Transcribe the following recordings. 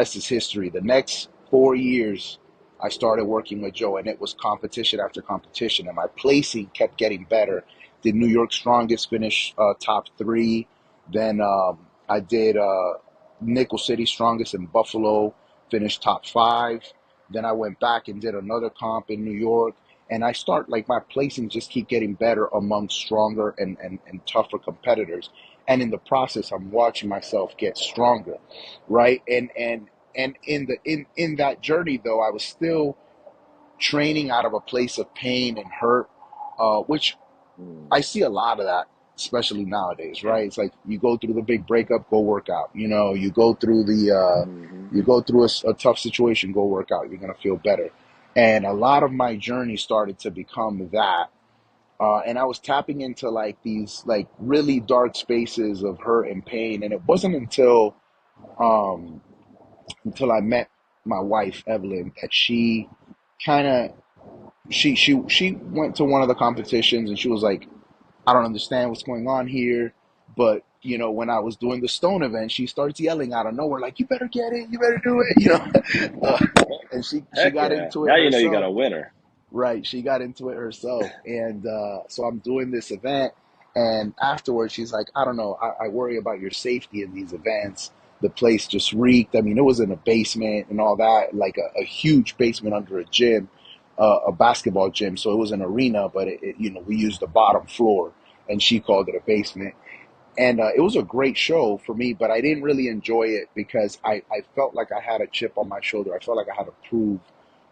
rest is history. The next 4 years, I started working with Joe, and it was competition after competition, and my placing kept getting better. Did New York Strongest finish top three? Then I did Nickel City Strongest in Buffalo, finished top five. Then I went back and did another comp in New York, and I start like my placing just keep getting better among stronger and tougher competitors. And in the process, I'm watching myself get stronger, right? And in that journey though, I was still training out of a place of pain and hurt, which Mm. I see a lot of that, especially nowadays, right? It's like you go through the big breakup, go work out. You go through Hmm. you go through a tough situation, go work out. You're gonna feel better. And a lot of my journey started to become that. And I was tapping into like these like really dark spaces of hurt and pain. And it wasn't um, until I met my wife Evelyn that she kind of she went to one of the competitions and she was like, I don't understand what's going on here. But when I was doing the stone event, she starts yelling out of nowhere, like, "You better get it, you better do it," and she Heck got yeah. into it Now you know you got herself. a winner. Right, she got into it herself, and so I'm doing this event, and afterwards she's like, "I don't know, I worry about your safety in these events." The place just reeked. I mean, it was in a basement and all that, like a huge basement under a gym, a basketball gym. So it was an arena, but we used the bottom floor, and she called it a basement. And it was a great show for me, but I didn't really enjoy it because I felt like I had a chip on my shoulder. I felt like I had to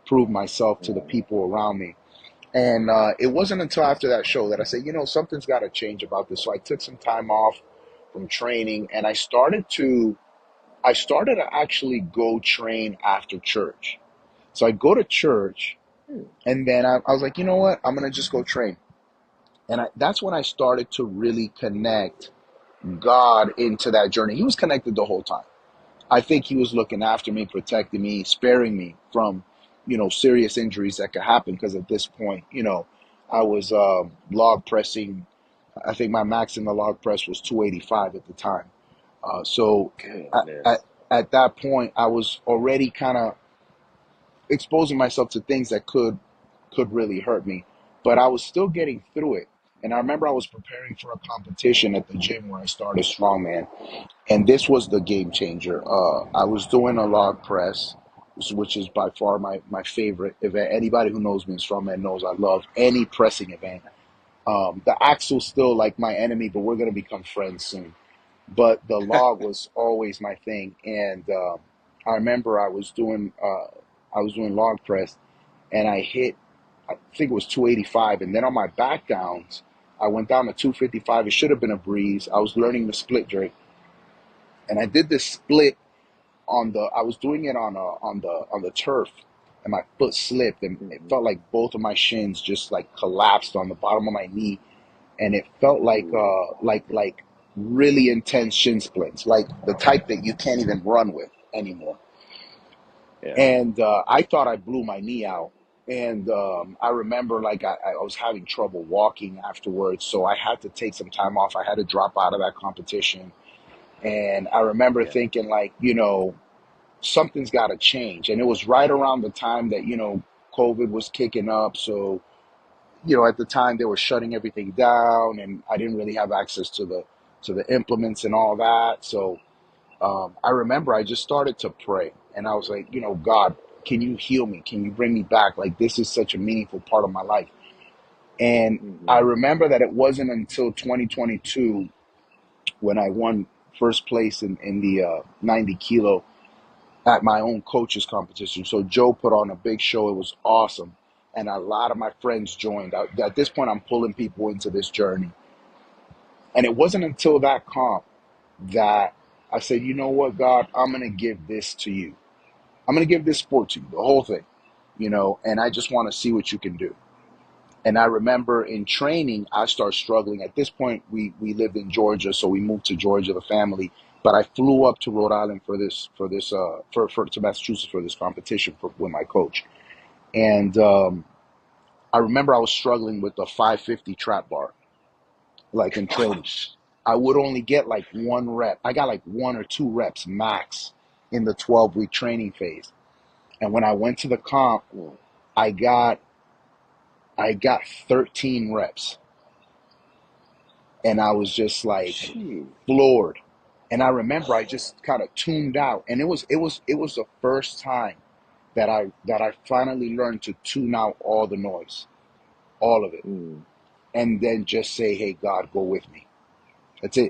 prove myself to the Mm. people around me. And it wasn't until after that show that I said, something's got to change about this. So I took some time off from training, and I started to actually go train after church. So I'd go to church, Mm. and then I was like, you know what? I'm gonna just go train. And that's when I started to really connect God into that journey. He was connected the whole time. I think he was looking after me, protecting me, sparing me from, serious injuries that could happen. Because at this point, I was log pressing. I think my max in the log press was 285 at the time. So at, at, Goodness. at that point, I was already kind of exposing myself to things that could really hurt me, but I was still getting through it. And I remember I was preparing for a competition at the gym where I started strongman, and this was the game changer. I was doing a log press, which is by far my favorite event. Anybody who knows me in strongman knows I love any pressing event. The axle's still like my enemy, but we're gonna become friends soon. But the log was always my thing, and I remember I was doing log press, and I hit, I think it was 285, and then on my back downs, I went down to 255. It should have been a breeze. I was learning the split jerk, and I did this split I was doing it on the turf, and my foot slipped, and it Hmm. felt like both of my shins just like collapsed on the bottom of my knee, and it felt like Ooh. really intense shin splints, like the type that you can't even run with anymore. Yeah. And I thought I blew my knee out. And I remember like I was having trouble walking afterwards, so I had to take some time off. I had to drop out of that competition. And I remember Yeah. thinking like, something's got to change. And it was right around the time that, COVID was kicking up. So, at the time they were shutting everything down, and I didn't really have access to the implements and all that. So I remember I just started to pray, and I was like, God, can you heal me? Can you bring me back? Like, this is such a meaningful part of my life. And I Hmm. remember that it wasn't until 2022 when I won first place in the 90 kilo at my own coaches competition. So Joe put on a big show. It was awesome. And a lot of my friends joined. At this point, I'm pulling people into this journey. And it wasn't until that comp that I said, you know what, God, I'm going to give this to you. I'm going to give this sport to you, the whole thing, and I just want to see what you can do. And I remember in training, I started struggling. At this point, we lived in Georgia, so we moved to Georgia, the family. But I flew up to Rhode Island for to Massachusetts for this competition with my coach. And I remember I was struggling with the 550 trap bar, like in training. Gosh. I would only get like one rep. I got like one or two reps max. in the 12-week training phase. And when I went to the comp, Mm. I got I got 13 reps, and I was just like Gee. floored. And I remember I just kind of tuned out, and it was the first time that I finally learned to tune out all the noise, all of it, Mm. and then just say, "Hey, God, go with me." That's it.